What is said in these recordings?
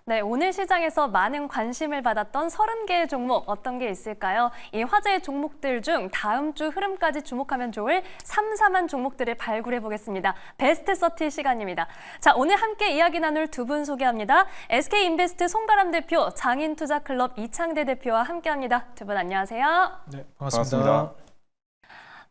네, 오늘 시장에서 많은 관심을 받았던 30개의 종목 어떤 게 있을까요? 이 화제의 종목들 중 다음 주 흐름까지 주목하면 좋을 삼삼한 종목들을 발굴해 보겠습니다. 베스트 30 시간입니다. 자, 오늘 함께 이야기 나눌 두 분 소개합니다. SK인베스트 송가람 대표, 장인투자클럽 이창대 대표와 함께합니다. 두 분 안녕하세요. 네, 반갑습니다.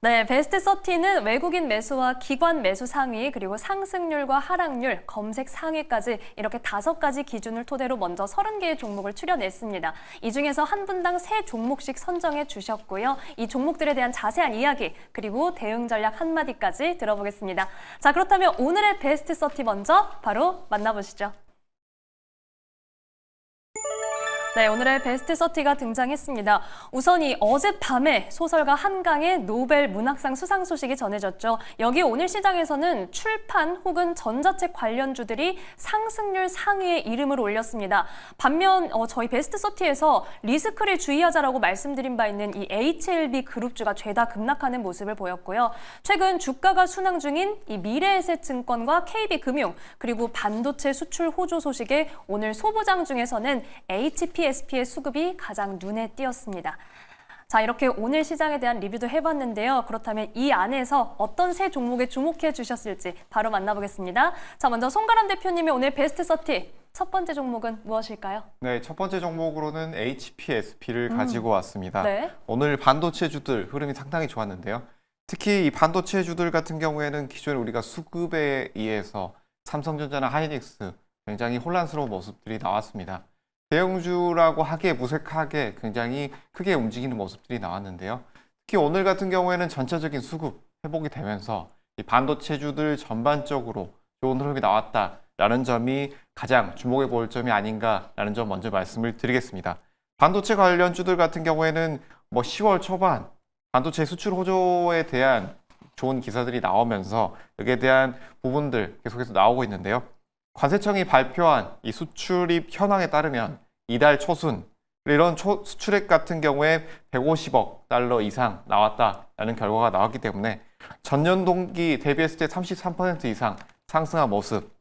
네, 베스트 30는 외국인 매수와 기관 매수 상위, 그리고 상승률과 하락률, 검색 상위까지 이렇게 5가지 기준을 토대로 먼저 30개의 종목을 추려냈습니다. 이 중에서 한 분당 3종목씩 선정해 주셨고요. 이 종목들에 대한 자세한 이야기, 그리고 대응 전략 한마디까지 들어보겠습니다. 자, 그렇다면 오늘의 베스트 30 먼저 바로 만나보시죠. 네, 오늘의 베스트 30가 등장했습니다. 우선 이 어젯밤에 소설가 한강의 노벨 문학상 수상 소식이 전해졌죠. 여기 오늘 시장에서는 출판 혹은 전자책 관련주들이 상승률 상위에 이름을 올렸습니다. 반면 저희 베스트 30에서 리스크를 주의하자라고 말씀드린 바 있는 이 HLB 그룹주가 죄다 급락하는 모습을 보였고요. 최근 주가가 순항 중인 이 미래에셋증권과 KB금융, 그리고 반도체 수출 호조 소식에 오늘 소부장 중에서는 HPSP의 수급이 가장 눈에 띄었습니다. 자, 이렇게 오늘 시장에 대한 리뷰도 해봤는데요. 그렇다면 이 안에서 어떤 세 종목에 주목해 주셨을지 바로 만나보겠습니다. 자, 먼저 송가람 대표님의 오늘 베스트 30 첫 번째 종목은 무엇일까요? 네, 첫 번째 종목으로는 HPSP를 가지고 왔습니다. 네. 오늘 반도체주들 흐름이 상당히 좋았는데요. 특히 이 반도체주들 같은 경우에는 기존에 우리가 수급에 의해서 삼성전자나 하이닉스 굉장히 혼란스러운 모습들이 나왔습니다. 대형주라고 하기에 무색하게 굉장히 크게 움직이는 모습들이 나왔는데요. 특히 오늘 같은 경우에는 전체적인 수급 회복이 되면서 이 반도체주들 전반적으로 좋은 흐름이 나왔다라는 점이 가장 주목해 볼 점이 아닌가라는 점 먼저 말씀을 드리겠습니다. 반도체 관련주들 같은 경우에는 10월 초반 반도체 수출 호조에 대한 좋은 기사들이 나오면서 여기에 대한 부분들 계속해서 나오고 있는데요. 관세청이 발표한 이 수출입 현황에 따르면 이달 초순 이런 수출액 같은 경우에 150억 달러 이상 나왔다라는 결과가 나왔기 때문에 전년 동기 대비했을 때 33% 이상 상승한 모습,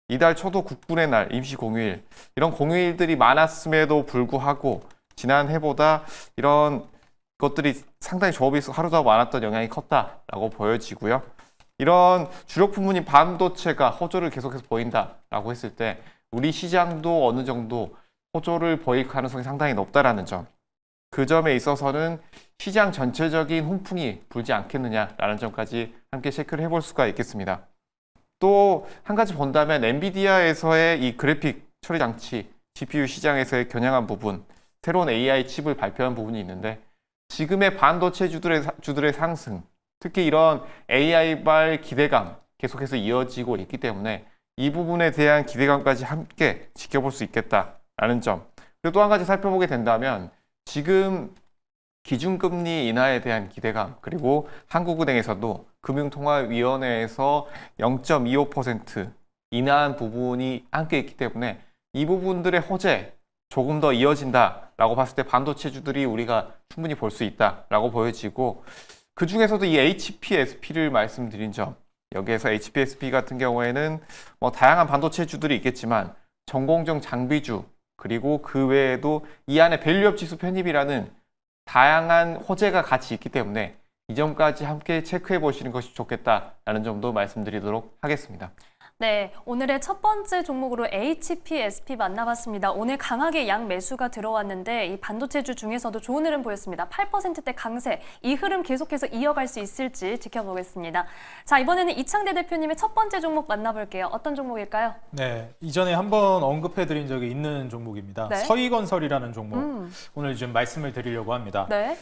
이달 초도 국군의 날, 임시 공휴일 이런 공휴일들이 많았음에도 불구하고 지난 해보다 이런 것들이 상당히 조업이 하루 더 많았던 영향이 컸다라고 보여지고요. 이런 주력 부문인 반도체가 호조를 계속해서 보인다라고 했을 때 우리 시장도 어느 정도 호조를 보일 가능성이 상당히 높다라는 점. 그 점에 있어서는 시장 전체적인 훈풍이 불지 않겠느냐라는 점까지 함께 체크를 해볼 수가 있겠습니다. 또 한 가지 본다면 엔비디아에서의 이 그래픽 처리 장치, GPU 시장에서의 겨냥한 부분, 새로운 AI 칩을 발표한 부분이 있는데 지금의 반도체 주들의 상승, 특히 이런 AI발 기대감 계속해서 이어지고 있기 때문에 이 부분에 대한 기대감까지 함께 지켜볼 수 있겠다라는 점. 그리고 또 한 가지 살펴보게 된다면 지금 기준금리 인하에 대한 기대감, 그리고 한국은행에서도 금융통화위원회에서 0.25% 인하한 부분이 함께 있기 때문에 이 부분들의 호재 조금 더 이어진다라고 봤을 때 반도체주들이 우리가 충분히 볼 수 있다라고 보여지고, 그 중에서도 이 HPSP를 말씀드린 점, 여기에서 HPSP 같은 경우에는 다양한 반도체주들이 있겠지만 전공정 장비주, 그리고 그 외에도 이 안에 밸류업 지수 편입이라는 다양한 호재가 같이 있기 때문에 이 점까지 함께 체크해 보시는 것이 좋겠다라는 점도 말씀드리도록 하겠습니다. 네, 오늘의 첫 번째 종목으로 HPSP 만나봤습니다. 오늘 강하게 양 매수가 들어왔는데 이 반도체주 중에서도 좋은 흐름 보였습니다. 8%대 강세, 이 흐름 계속해서 이어갈 수 있을지 지켜보겠습니다. 자, 이번에는 이창대 대표님의 첫 번째 종목 만나볼게요. 어떤 종목일까요? 네, 이전에 한번 언급해드린 적이 있는 종목입니다. 네? 서희건설이라는 종목, 오늘 좀 말씀을 드리려고 합니다. 네.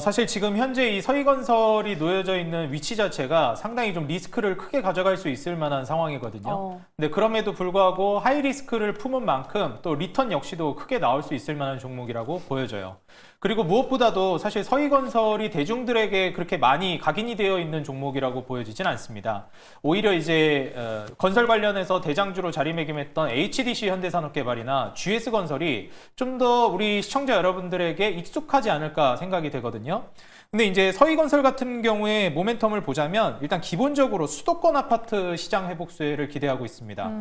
사실 지금 현재 이 서희건설이 놓여져 있는 위치 자체가 상당히 좀 리스크를 크게 가져갈 수 있을 만한 상황이거든요. 근데 그럼에도 불구하고 하이리스크를 품은 만큼 또 리턴 역시도 크게 나올 수 있을 만한 종목이라고 보여져요. 그리고 무엇보다도 사실 서희건설이 대중들에게 그렇게 많이 각인이 되어 있는 종목이라고 보여지진 않습니다. 오히려 이제 건설 관련해서 대장주로 자리매김했던 HDC 현대산업개발이나 GS건설이 좀 더 우리 시청자 여러분들에게 익숙하지 않을까 생각이 되거든요. 근데 이제 서희건설 같은 경우에 모멘텀을 보자면 일단 기본적으로 수도권 아파트 시장 회복세를 상승세를 기대하고 있습니다.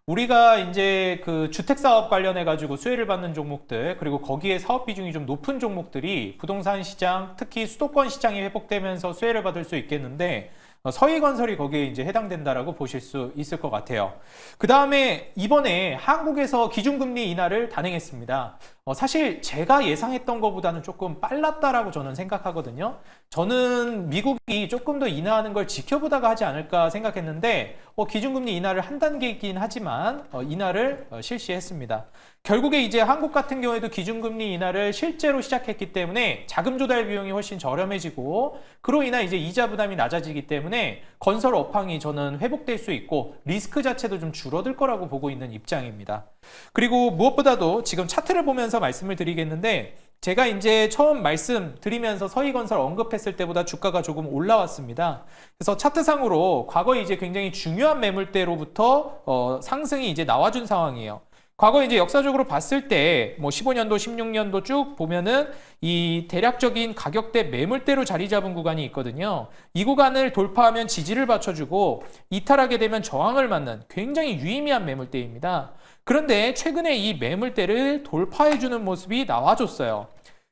우리가 이제 그 주택 사업 관련해 가지고 수혜를 받는 종목들, 그리고 거기에 사업 비중이 좀 높은 종목들이 부동산 시장, 특히 수도권 시장이 회복되면서 수혜를 받을 수 있겠는데, 서희건설이 거기에 이제 해당된다라고 보실 수 있을 것 같아요. 그 다음에 이번에 한국에서 기준금리 인하를 단행했습니다. 사실 제가 예상했던 것보다는 조금 빨랐다라고 저는 생각하거든요. 저는 미국이 조금 더 인하하는 걸 지켜보다가 하지 않을까 생각했는데 기준금리 인하를 한 단계이긴 하지만 인하를 실시했습니다. 결국에 이제 한국 같은 경우에도 기준금리 인하를 실제로 시작했기 때문에 자금 조달 비용이 훨씬 저렴해지고 그로 인한 이제 이자 부담이 낮아지기 때문에 건설 업황이 저는 회복될 수 있고 리스크 자체도 좀 줄어들 거라고 보고 있는 입장입니다. 그리고 무엇보다도 지금 차트를 보면서 말씀을 드리겠는데 제가 이제 처음 말씀드리면서 서희건설 언급했을 때보다 주가가 조금 올라왔습니다. 그래서 차트상으로 과거에 이제 굉장히 중요한 매물대로부터 상승이 이제 나와준 상황이에요. 과거 이제 역사적으로 봤을 때 뭐 15년도, 16년도 쭉 보면은 이 대략적인 가격대 매물대로 자리 잡은 구간이 있거든요. 이 구간을 돌파하면 지지를 받쳐주고 이탈하게 되면 저항을 맞는 굉장히 유의미한 매물대입니다. 그런데 최근에 이 매물대를 돌파해주는 모습이 나와줬어요.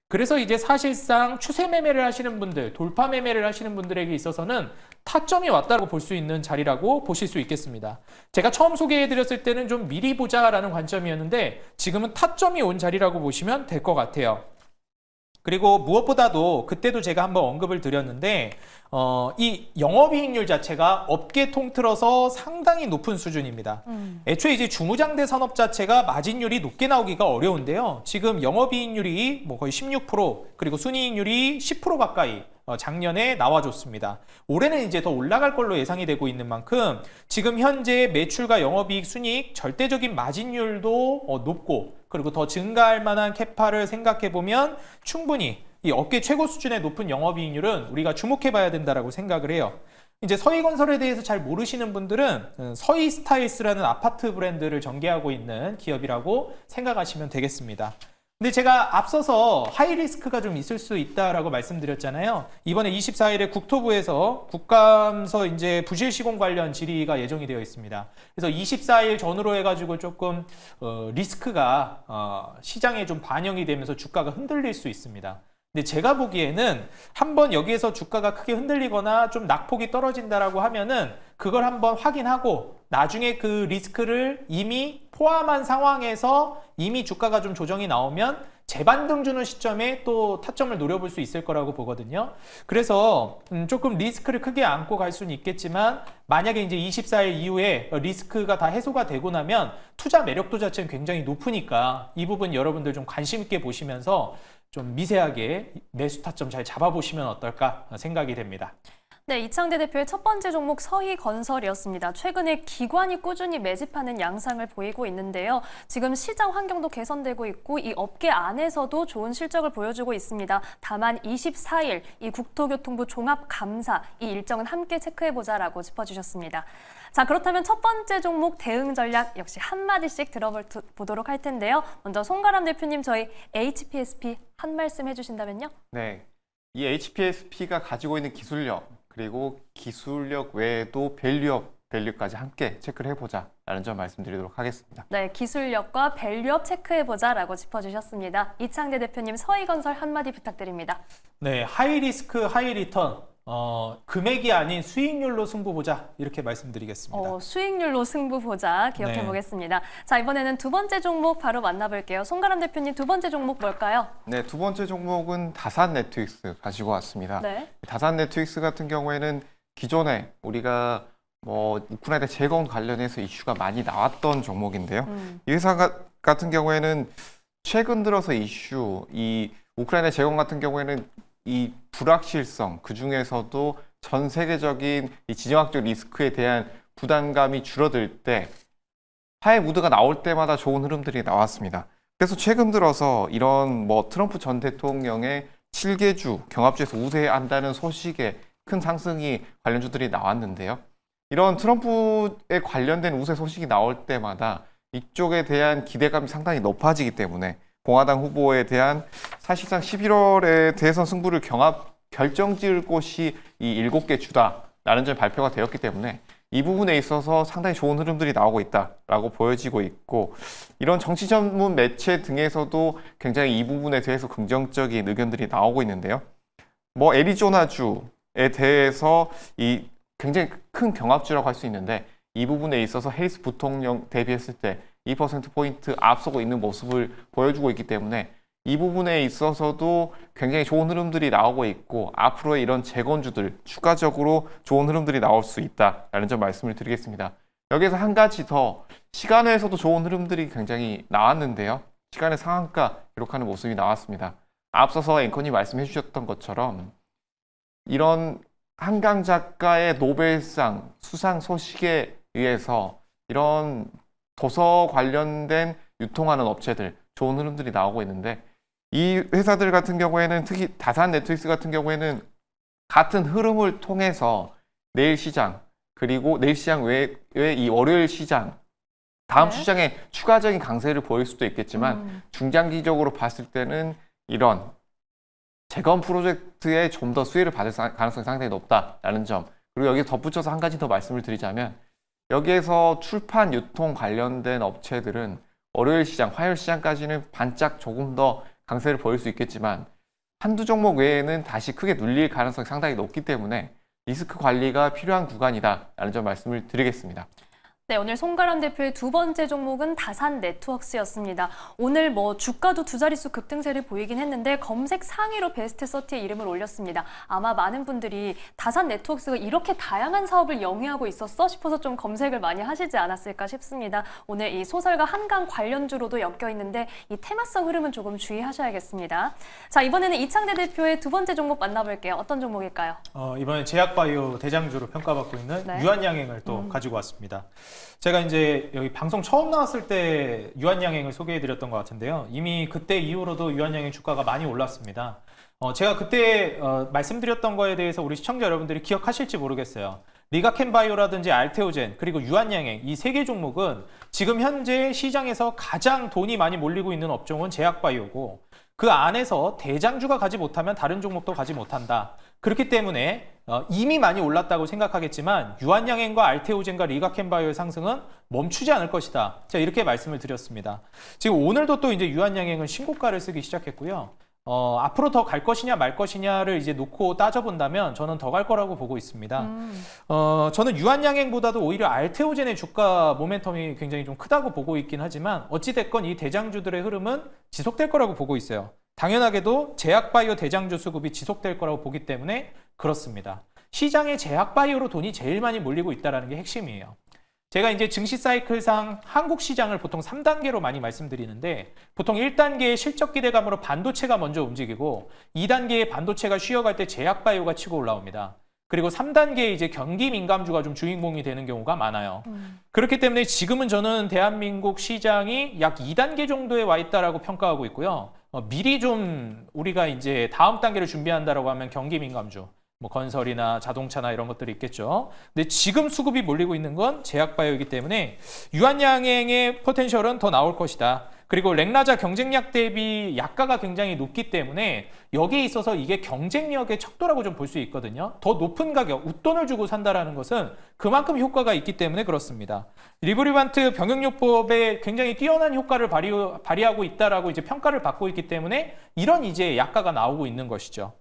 그래서 이제 사실상 추세 매매를 하시는 분들, 돌파 매매를 하시는 분들에게 있어서는 타점이 왔다고 볼 수 있는 자리라고 보실 수 있겠습니다. 제가 처음 소개해드렸을 때는 좀 미리 보자라는 관점이었는데 지금은 타점이 온 자리라고 보시면 될 것 같아요. 그리고 무엇보다도 그때도 제가 한번 언급을 드렸는데 이 영업이익률 자체가 업계 통틀어서 상당히 높은 수준입니다. 애초에 이제 중무장대 산업 자체가 마진율이 높게 나오기가 어려운데요. 지금 영업이익률이 뭐 거의 16% 그리고 순이익률이 10% 가까이 작년에 나와줬습니다. 올해는 이제 더 올라갈 걸로 예상이 되고 있는 만큼 지금 현재 매출과 영업이익, 순이익, 절대적인 마진율도 높고 그리고 더 증가할 만한 캐파를 생각해 보면 충분히 이 업계 최고 수준의 높은 영업이익률은 우리가 주목해 봐야 된다라고 생각을 해요. 이제 서희건설에 대해서 잘 모르시는 분들은 서희스타일스라는 아파트 브랜드를 전개하고 있는 기업이라고 생각하시면 되겠습니다. 근데 제가 앞서서 하이리스크가 좀 있을 수 있다라고 말씀드렸잖아요. 이번에 24일에 국토부에서 국감서 이제 부실 시공 관련 질의가 예정이 되어 있습니다. 그래서 24일 전후로 해가지고 조금 리스크가 시장에 좀 반영이 되면서 주가가 흔들릴 수 있습니다. 근데 제가 보기에는 한번 여기에서 주가가 크게 흔들리거나 좀 낙폭이 떨어진다라고 하면은 그걸 한번 확인하고 나중에 그 리스크를 이미 포함한 상황에서 이미 주가가 좀 조정이 나오면 재반등 주는 시점에 또 타점을 노려볼 수 있을 거라고 보거든요. 그래서 조금 리스크를 크게 안고 갈 수는 있겠지만 만약에 이제 24일 이후에 리스크가 다 해소가 되고 나면 투자 매력도 자체는 굉장히 높으니까 이 부분 여러분들 좀 관심 있게 보시면서 좀 미세하게 매수 타점 잘 잡아보시면 어떨까 생각이 됩니다. 네, 이창대 대표의 첫 번째 종목 서희건설이었습니다. 최근에 기관이 꾸준히 매집하는 양상을 보이고 있는데요. 지금 시장 환경도 개선되고 있고 이 업계 안에서도 좋은 실적을 보여주고 있습니다. 다만 24일 이 국토교통부 종합감사 이 일정은 함께 체크해보자라고 짚어주셨습니다. 자, 그렇다면 첫 번째 종목 대응 전략 역시 한마디씩 들어보도록 할 텐데요. 먼저 송가람 대표님 저희 HPSP 한 말씀 해주신다면요? 네, 이 HPSP가 가지고 있는 기술력 그리고 기술력 외에도 밸류까지 함께 체크를 해보자라는 점 말씀드리도록 하겠습니다. 네, 기술력과 밸류업 체크해보자라고 짚어주셨습니다. 이창대 대표님 서희건설 한마디 부탁드립니다. 네, 하이리스크, 하이리턴. 금액이 아닌 수익률로 승부 보자 이렇게 말씀드리겠습니다. 수익률로 승부 보자 기억해 보겠습니다. 자, 이번에는 두 번째 종목 바로 만나볼게요. 송가람 대표님 두 번째 종목 뭘까요? 네, 두 번째 종목은 다산 네트윅스 가지고 왔습니다. 네. 다산 네트윅스 같은 경우에는 기존에 우리가 뭐 우크라이나 재건 관련해서 이슈가 많이 나왔던 종목인데요. 이 회사 같은 경우에는 최근 들어서 이 우크라이나 재건 같은 경우에는 이 불확실성, 그 중에서도 전 세계적인 이 지정학적 리스크에 대한 부담감이 줄어들 때 화해 무드가 나올 때마다 좋은 흐름들이 나왔습니다. 그래서 최근 들어서 이런 뭐 트럼프 전 대통령의 7개주 경합주에서 우세한다는 소식에 큰 상승이 관련주들이 나왔는데요. 이런 트럼프에 관련된 우세 소식이 나올 때마다 이쪽에 대한 기대감이 상당히 높아지기 때문에 공화당 후보에 대한 사실상 11월에 대선 승부를 결정지을 곳이 이 7개 주다라는 점 발표가 되었기 때문에 이 부분에 있어서 상당히 좋은 흐름들이 나오고 있다라고 보여지고 있고 이런 정치 전문 매체 등에서도 굉장히 이 부분에 대해서 긍정적인 의견들이 나오고 있는데요. 뭐 애리조나주에 대해서 이 굉장히 큰 경합주라고 할 수 있는데 이 부분에 있어서 해리스 부통령 대비했을 때 2%포인트 앞서고 있는 모습을 보여주고 있기 때문에 이 부분에 있어서도 굉장히 좋은 흐름들이 나오고 있고 앞으로의 이런 재건주들 추가적으로 좋은 흐름들이 나올 수 있다라는 점 말씀을 드리겠습니다. 여기서 한 가지 더 시간에서도 좋은 흐름들이 굉장히 나왔는데요. 시간의 상한가 기록하는 모습이 나왔습니다. 앞서서 앵커님 말씀해 주셨던 것처럼 이런 한강 작가의 노벨상 수상 소식에 의해서 이런 도서 관련된 유통하는 업체들 좋은 흐름들이 나오고 있는데 이 회사들 같은 경우에는 특히 다산 넷플릭스 같은 경우에는 같은 흐름을 통해서 내일 시장 그리고 내일 시장 외에 이 월요일 시장 다음 네. 시장에 추가적인 강세를 보일 수도 있겠지만 중장기적으로 봤을 때는 이런 재건 프로젝트에 좀 더 수혜를 받을 가능성이 상당히 높다라는 점 그리고 여기에 덧붙여서 한 가지 더 말씀을 드리자면 여기에서 출판 유통 관련된 업체들은 월요일 시장, 화요일 시장까지는 반짝 조금 더 강세를 보일 수 있겠지만 한두 종목 외에는 다시 크게 눌릴 가능성이 상당히 높기 때문에 리스크 관리가 필요한 구간이다라는 점 말씀을 드리겠습니다. 네, 오늘 송가람 대표의 두 번째 종목은 다산 네트워크스였습니다. 오늘 뭐 주가도 두 자릿수 급등세를 보이긴 했는데 검색 상위로 베스트 30에 이름을 올렸습니다. 아마 많은 분들이 다산 네트워크스가 이렇게 다양한 사업을 영위하고 있었어 싶어서 좀 검색을 많이 하시지 않았을까 싶습니다. 오늘 이 소설과 한강 관련주로도 엮여 있는데 이 테마성 흐름은 조금 주의하셔야겠습니다. 자, 이번에는 이창대 대표의 두 번째 종목 만나볼게요. 어떤 종목일까요? 이번에 제약바이오 대장주로 평가받고 있는 네. 유한양행을 또 가지고 왔습니다. 제가 이제 여기 방송 처음 나왔을 때 유한양행을 소개해드렸던 것 같은데요. 이미 그때 이후로도 유한양행 주가가 많이 올랐습니다. 제가 그때 말씀드렸던 거에 대해서 우리 시청자 여러분들이 기억하실지 모르겠어요. 리가켄바이오라든지 알테오젠 그리고 유한양행 이 세 개 종목은 지금 현재 시장에서 가장 돈이 많이 몰리고 있는 업종은 제약바이오고 그 안에서 대장주가 가지 못하면 다른 종목도 가지 못한다. 그렇기 때문에 이미 많이 올랐다고 생각하겠지만 유한양행과 알테오젠과 리가켄바이오의 상승은 멈추지 않을 것이다. 제가 이렇게 말씀을 드렸습니다. 지금 오늘도 또 이제 유한양행은 신고가를 쓰기 시작했고요. 앞으로 더 갈 것이냐 말 것이냐를 이제 놓고 따져본다면 저는 더 갈 거라고 보고 있습니다. 저는 유한양행보다도 오히려 알테오젠의 주가 모멘텀이 굉장히 좀 크다고 보고 있긴 하지만 어찌됐건 이 대장주들의 흐름은 지속될 거라고 보고 있어요. 당연하게도 제약바이오 대장주 수급이 지속될 거라고 보기 때문에 그렇습니다. 시장에 제약바이오로 돈이 제일 많이 몰리고 있다는 게 핵심이에요. 제가 이제 증시 사이클상 한국 시장을 보통 3단계로 많이 말씀드리는데 보통 1단계의 실적 기대감으로 반도체가 먼저 움직이고 2단계의 반도체가 쉬어갈 때 제약바이오가 치고 올라옵니다. 그리고 3단계에 이제 경기 민감주가 좀 주인공이 되는 경우가 많아요. 그렇기 때문에 지금은 저는 대한민국 시장이 약 2단계 정도에 와 있다라고 평가하고 있고요. 미리 좀 우리가 이제 다음 단계를 준비한다라고 하면 경기 민감주, 뭐 건설이나 자동차나 이런 것들이 있겠죠. 근데 지금 수급이 몰리고 있는 건 제약바이오이기 때문에 유한양행의 포텐셜은 더 나올 것이다. 그리고 렉나자 경쟁력 대비 약가가 굉장히 높기 때문에 여기에 있어서 이게 경쟁력의 척도라고 좀 볼 수 있거든요. 더 높은 가격, 웃돈을 주고 산다라는 것은 그만큼 효과가 있기 때문에 그렇습니다. 리브리반트 병역요법에 굉장히 뛰어난 효과를 발휘하고 있다라고 이제 평가를 받고 있기 때문에 이런 이제 약가가 나오고 있는 것이죠.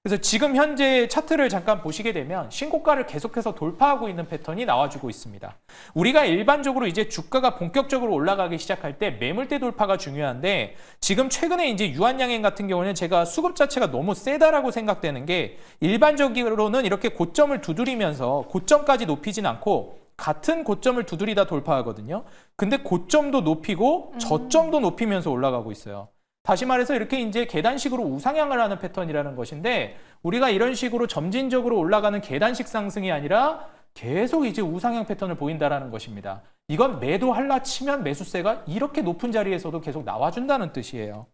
그래서 지금 현재 차트를 잠깐 보시게 되면 신고가를 계속해서 돌파하고 있는 패턴이 나와주고 있습니다. 우리가 일반적으로 이제 주가가 본격적으로 올라가기 시작할 때 매물대 돌파가 중요한데 지금 최근에 이제 유한양행 같은 경우는 제가 수급 자체가 너무 세다라고 생각되는 게 일반적으로는 이렇게 고점을 두드리면서 고점까지 높이진 않고 같은 고점을 두드리다 돌파하거든요. 근데 고점도 높이고 저점도 높이면서 올라가고 있어요. 다시 말해서 이렇게 이제 계단식으로 우상향을 하는 패턴이라는 것인데 우리가 이런 식으로 점진적으로 올라가는 계단식 상승이 아니라 계속 이제 우상향 패턴을 보인다라는 것입니다. 이건 매도할라 치면 매수세가 이렇게 높은 자리에서도 계속 나와준다는 뜻이에요.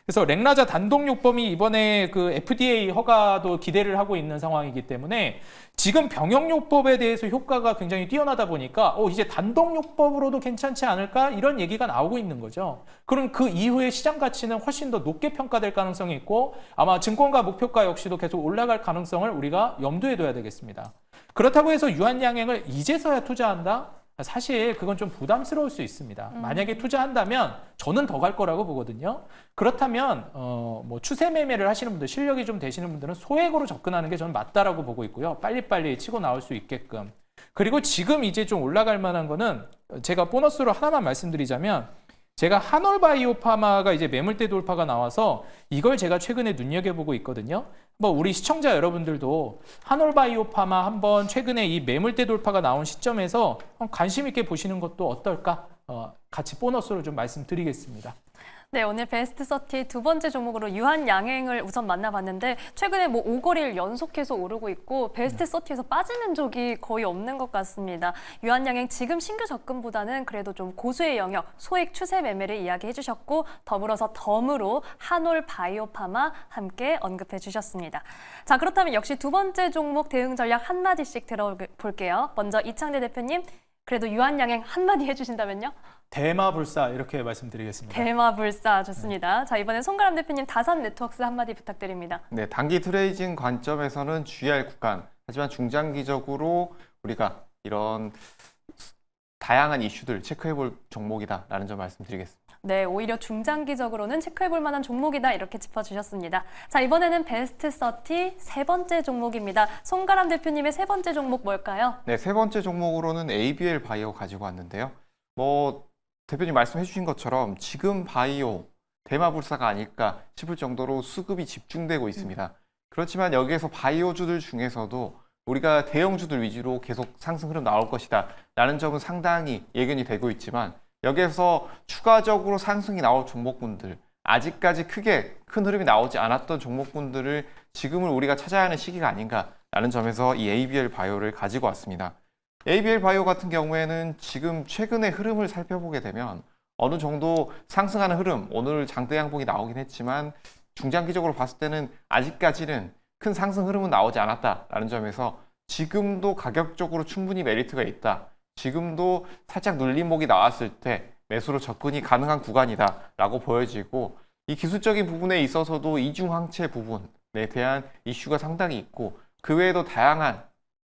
그래서 렉라자 단독요법이 이번에 그 FDA 허가도 기대를 하고 있는 상황이기 때문에 지금 병역요법에 대해서 효과가 굉장히 뛰어나다 보니까 이제 단독요법으로도 괜찮지 않을까 이런 얘기가 나오고 있는 거죠. 그럼 그 이후에 시장 가치는 훨씬 더 높게 평가될 가능성이 있고 아마 증권가 목표가 역시도 계속 올라갈 가능성을 우리가 염두에 둬야 되겠습니다. 그렇다고 해서 유한양행을 이제서야 투자한다? 사실 그건 좀 부담스러울 수 있습니다. 만약에 투자한다면 저는 더 갈 거라고 보거든요. 그렇다면 뭐 추세 매매를 하시는 분들, 실력이 좀 되시는 분들은 소액으로 접근하는 게 저는 맞다라고 보고 있고요. 빨리빨리 치고 나올 수 있게끔. 그리고 지금 이제 좀 올라갈 만한 거는 제가 보너스로 하나만 말씀드리자면 제가 한올바이오파마가 이제 매물대 돌파가 나와서 이걸 제가 최근에 눈여겨보고 있거든요. 뭐 우리 시청자 여러분들도 한올바이오파마 한번 최근에 이 매물대 돌파가 나온 시점에서 관심 있게 보시는 것도 어떨까? 같이 보너스로 좀 말씀드리겠습니다. 네, 오늘 베스트 30 두 번째 종목으로 유한양행을 우선 만나봤는데 최근에 뭐 5거리를 연속해서 오르고 있고 베스트 30에서 빠지는 적이 거의 없는 것 같습니다. 유한양행 지금 신규 접근보다는 그래도 좀 고수의 영역, 소액 추세 매매를 이야기해 주셨고 더불어서 덤으로 한올바이오파마 함께 언급해 주셨습니다. 자, 그렇다면 역시 두 번째 종목 대응 전략 한마디씩 들어볼게요. 먼저 이창대 대표님, 그래도 유한양행 한마디 해주신다면요? 대마불사 이렇게 말씀드리겠습니다. 대마불사 좋습니다. 자, 이번엔 송가람 대표님 다산네트워크스 한마디 부탁드립니다. 네, 단기 트레이딩 관점에서는 주의할 구간. 하지만 중장기적으로 우리가 이런 다양한 이슈들 체크해볼 종목이다라는 점 말씀드리겠습니다. 네, 오히려 중장기적으로는 체크해볼 만한 종목이다 이렇게 짚어주셨습니다. 자, 이번에는 베스트 30 세 번째 종목입니다. 송가람 대표님의 세 번째 종목 뭘까요? 네, 세 번째 종목으로는 ABL 바이오 가지고 왔는데요. 뭐 대표님 말씀해 주신 것처럼 지금 바이오 대마불사가 아닐까 싶을 정도로 수급이 집중되고 있습니다. 그렇지만 여기에서 바이오주들 중에서도 우리가 대형주들 위주로 계속 상승 흐름 나올 것이다 라는 점은 상당히 예견이 되고 있지만 여기에서 추가적으로 상승이 나올 종목군들, 아직까지 크게 큰 흐름이 나오지 않았던 종목군들을 지금은 우리가 찾아야 하는 시기가 아닌가라는 점에서 이 ABL 바이오를 가지고 왔습니다. ABL 바이오 같은 경우에는 지금 최근의 흐름을 살펴보게 되면 어느 정도 상승하는 흐름, 오늘 장대 양봉이 나오긴 했지만 중장기적으로 봤을 때는 아직까지는 큰 상승 흐름은 나오지 않았다라는 점에서 지금도 가격적으로 충분히 메리트가 있다. 지금도 살짝 눌림목이 나왔을 때 매수로 접근이 가능한 구간이다라고 보여지고 이 기술적인 부분에 있어서도 이중항체 부분에 대한 이슈가 상당히 있고 그 외에도 다양한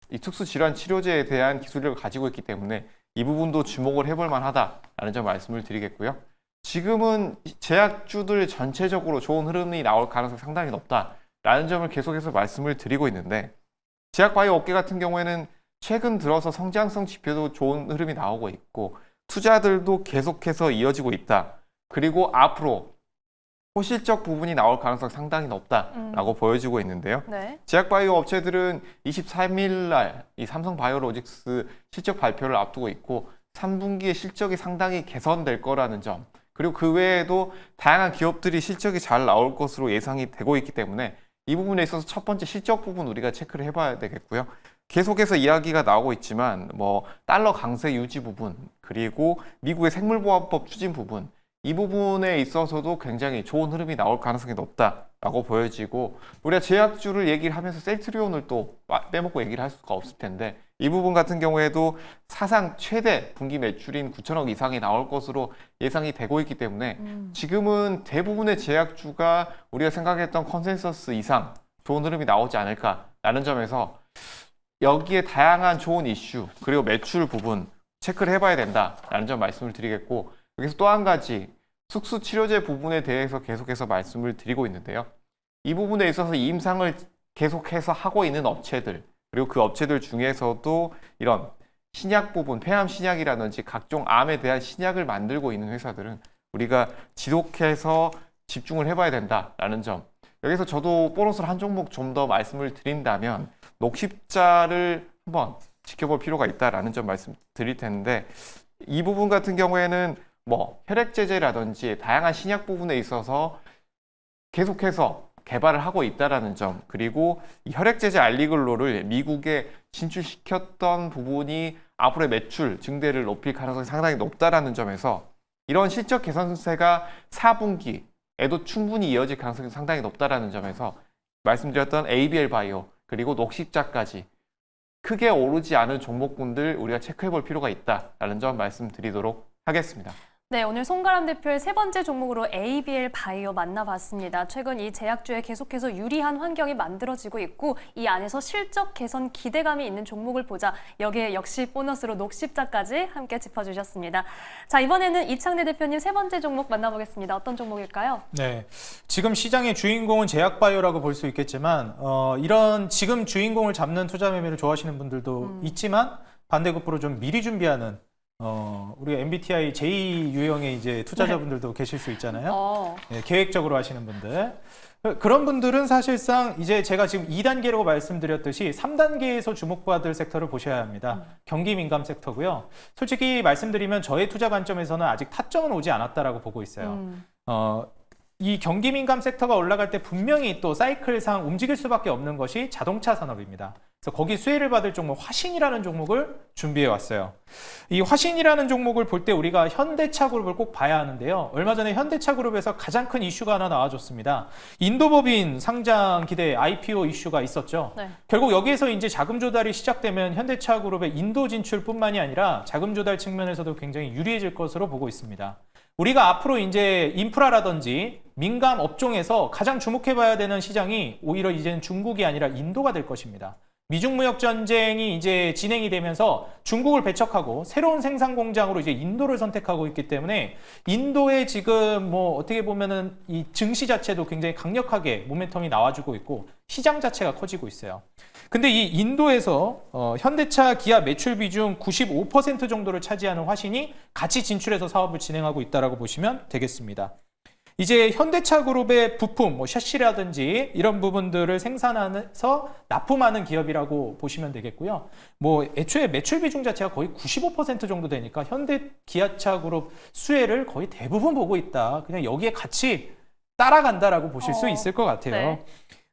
이 특수질환 치료제에 대한 기술력을 가지고 있기 때문에 이 부분도 주목을 해볼 만하다라는 점 말씀을 드리겠고요. 지금은 제약주들 전체적으로 좋은 흐름이 나올 가능성이 상당히 높다라는 점을 계속해서 말씀을 드리고 있는데 제약바이오 업계 같은 경우에는 최근 들어서 성장성 지표도 좋은 흐름이 나오고 있고 투자들도 계속해서 이어지고 있다. 그리고 앞으로 호실적 부분이 나올 가능성이 상당히 높다라고 보여지고 있는데요. 네. 제약바이오 업체들은 23일 날 이 삼성바이오로직스 실적 발표를 앞두고 있고 3분기에 실적이 상당히 개선될 거라는 점 그리고 그 외에도 다양한 기업들이 실적이 잘 나올 것으로 예상이 되고 있기 때문에 이 부분에 있어서 첫 번째 실적 부분 우리가 체크를 해봐야 되겠고요. 계속해서 이야기가 나오고 있지만 뭐 달러 강세 유지 부분 그리고 미국의 생물보안법 추진 부분 이 부분에 있어서도 굉장히 좋은 흐름이 나올 가능성이 높다라고 보여지고 우리가 제약주를 얘기를 하면서 셀트리온을 또 빼먹고 얘기를 할 수가 없을 텐데 이 부분 같은 경우에도 사상 최대 분기 매출인 9천억 이상이 나올 것으로 예상이 되고 있기 때문에 지금은 대부분의 제약주가 우리가 생각했던 컨센서스 이상 좋은 흐름이 나오지 않을까라는 점에서 여기에 다양한 좋은 이슈 그리고 매출 부분 체크를 해봐야 된다라는 점 말씀을 드리겠고 여기서 또 한 가지 숙수치료제 부분에 대해서 계속해서 말씀을 드리고 있는데요. 이 부분에 있어서 임상을 계속해서 하고 있는 업체들 그리고 그 업체들 중에서도 이런 신약 부분, 폐암 신약이라든지 각종 암에 대한 신약을 만들고 있는 회사들은 우리가 지속해서 집중을 해봐야 된다라는 점 여기서 저도 보너스를 한 종목 좀 더 말씀을 드린다면 녹십자를 한번 지켜볼 필요가 있다라는 점 말씀드릴 텐데 이 부분 같은 경우에는 뭐 혈액제제라든지 다양한 신약 부분에 있어서 계속해서 개발을 하고 있다라는 점 그리고 이 혈액제제 알리글로를 미국에 진출시켰던 부분이 앞으로의 매출 증대를 높일 가능성이 상당히 높다라는 점에서 이런 실적 개선세가 4분기에 에도 충분히 이어질 가능성이 상당히 높다라는 점에서 말씀드렸던 ABL 바이오 그리고 녹십자까지 크게 오르지 않은 종목군들 우리가 체크해 볼 필요가 있다라는 점 말씀드리도록 하겠습니다. 네, 오늘 송가람 대표의 세 번째 종목으로 ABL 바이오 만나봤습니다. 최근 이 제약주에 계속해서 유리한 환경이 만들어지고 있고 이 안에서 실적 개선 기대감이 있는 종목을 보자 여기에 역시 보너스로 녹십자까지 함께 짚어주셨습니다. 자, 이번에는 이창래 대표님 세 번째 종목 만나보겠습니다. 어떤 종목일까요? 네, 지금 시장의 주인공은 제약바이오라고 볼 수 있겠지만 이런 지금 주인공을 잡는 투자 매매를 좋아하시는 분들도 있지만 반대급부로 좀 미리 준비하는 우리 MBTI J 유형의 이제 투자자분들도 계실 수 있잖아요. 네, 계획적으로 하시는 분들. 그런 분들은 사실상 이제 제가 지금 2단계로 말씀드렸듯이 3단계에서 주목받을 섹터를 보셔야 합니다. 경기 민감 섹터고요. 솔직히 말씀드리면 저의 투자 관점에서는 아직 타점은 오지 않았다라고 보고 있어요. 이 경기 민감 섹터가 올라갈 때 분명히 또 사이클상 움직일 수밖에 없는 것이 자동차 산업입니다. 그래서 거기 수혜를 받을 종목 화신이라는 종목을 준비해 왔어요. 이 화신이라는 종목을 볼 때 우리가 현대차 그룹을 꼭 봐야 하는데요. 얼마 전에 현대차 그룹에서 가장 큰 이슈가 하나 나와줬습니다. 인도법인 상장 기대 IPO 이슈가 있었죠. 네. 결국 여기에서 이제 자금 조달이 시작되면 현대차 그룹의 인도 진출뿐만이 아니라 자금 조달 측면에서도 굉장히 유리해질 것으로 보고 있습니다. 우리가 앞으로 이제 인프라라든지 민감 업종에서 가장 주목해봐야 되는 시장이 오히려 이제는 중국이 아니라 인도가 될 것입니다. 미중 무역 전쟁이 이제 진행이 되면서 중국을 배척하고 새로운 생산 공장으로 이제 인도를 선택하고 있기 때문에 인도의 지금 뭐 어떻게 보면은 이 증시 자체도 굉장히 강력하게 모멘텀이 나와주고 있고 시장 자체가 커지고 있어요. 근데 이 인도에서 현대차 기아 매출 비중 95% 정도를 차지하는 화신이 같이 진출해서 사업을 진행하고 있다라고 보시면 되겠습니다. 이제 현대차 그룹의 부품, 뭐 샤시라든지 이런 부분들을 생산해서 납품하는 기업이라고 보시면 되겠고요. 뭐 애초에 매출 비중 자체가 거의 95% 정도 되니까 현대 기아차 그룹 수혜를 거의 대부분 보고 있다. 그냥 여기에 같이 따라간다라고 보실 수 있을 것 같아요. 네.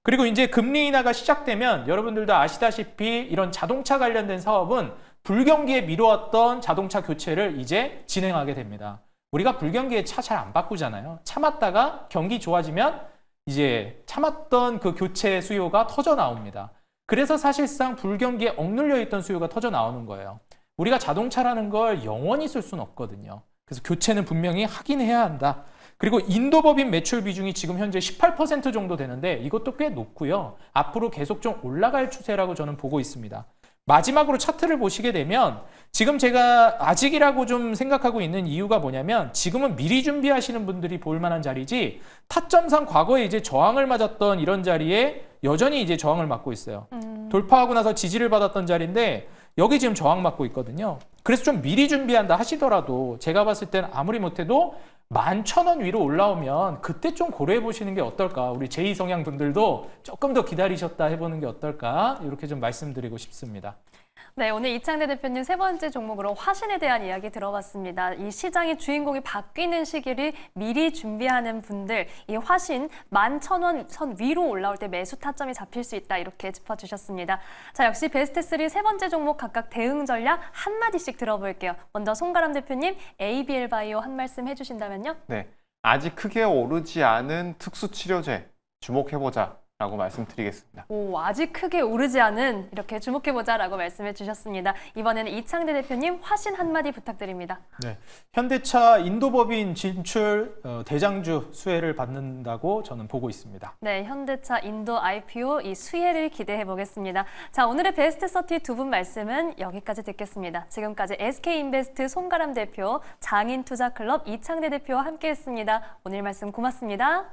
그리고 이제 금리 인하가 시작되면 여러분들도 아시다시피 이런 자동차 관련된 사업은 불경기에 미뤄왔던 자동차 교체를 이제 진행하게 됩니다. 우리가 불경기에 차 잘 안 바꾸잖아요. 참았다가 경기 좋아지면 이제 참았던 그 교체 수요가 터져 나옵니다. 그래서 사실상 불경기에 억눌려 있던 수요가 터져 나오는 거예요. 우리가 자동차라는 걸 영원히 쓸 수는 없거든요. 그래서 교체는 분명히 하긴 해야 한다. 그리고 인도법인 매출 비중이 지금 현재 18% 정도 되는데 이것도 꽤 높고요. 앞으로 계속 좀 올라갈 추세라고 저는 보고 있습니다. 마지막으로 차트를 보시게 되면 지금 제가 아직이라고 좀 생각하고 있는 이유가 뭐냐면 지금은 미리 준비하시는 분들이 볼 만한 자리지 타점상 과거에 이제 저항을 맞았던 이런 자리에 여전히 이제 저항을 맞고 있어요. 돌파하고 나서 지지를 받았던 자리인데 여기 지금 저항 맞고 있거든요. 그래서 좀 미리 준비한다 하시더라도 제가 봤을 때는 아무리 못해도 11,000원 위로 올라오면 그때 좀 고려해 보시는 게 어떨까. 우리 제2 성향 분들도 조금 더 기다리셨다 해보는 게 어떨까. 이렇게 좀 말씀드리고 싶습니다. 네, 오늘 이창래 대표님 세 번째 종목으로 화신에 대한 이야기 들어봤습니다. 이 시장의 주인공이 바뀌는 시기를 미리 준비하는 분들, 이 화신 11,000원 선 위로 올라올 때 매수 타점이 잡힐 수 있다 이렇게 짚어주셨습니다. 자, 역시 베스트3 세 번째 종목 각각 대응 전략 한마디씩 들어볼게요. 먼저 송가람 대표님, ABL 바이오 한 말씀 해주신다면요? 네, 아직 크게 오르지 않은 특수치료제 주목해보자. 라고 말씀드리겠습니다. 오, 아직 크게 오르지 않은 이렇게 주목해보자라고 말씀해 주셨습니다. 이번에는 이창래 대표님 화신 한마디 부탁드립니다. 네, 현대차 인도법인 진출 대장주 수혜를 받는다고 저는 보고 있습니다. 네, 현대차 인도 IPO 이 수혜를 기대해 보겠습니다. 자, 오늘의 베스트 30 두 분 말씀은 여기까지 듣겠습니다. 지금까지 SK인베스트 송가람 대표, 장인투자클럽 이창래 대표와 함께했습니다. 오늘 말씀 고맙습니다.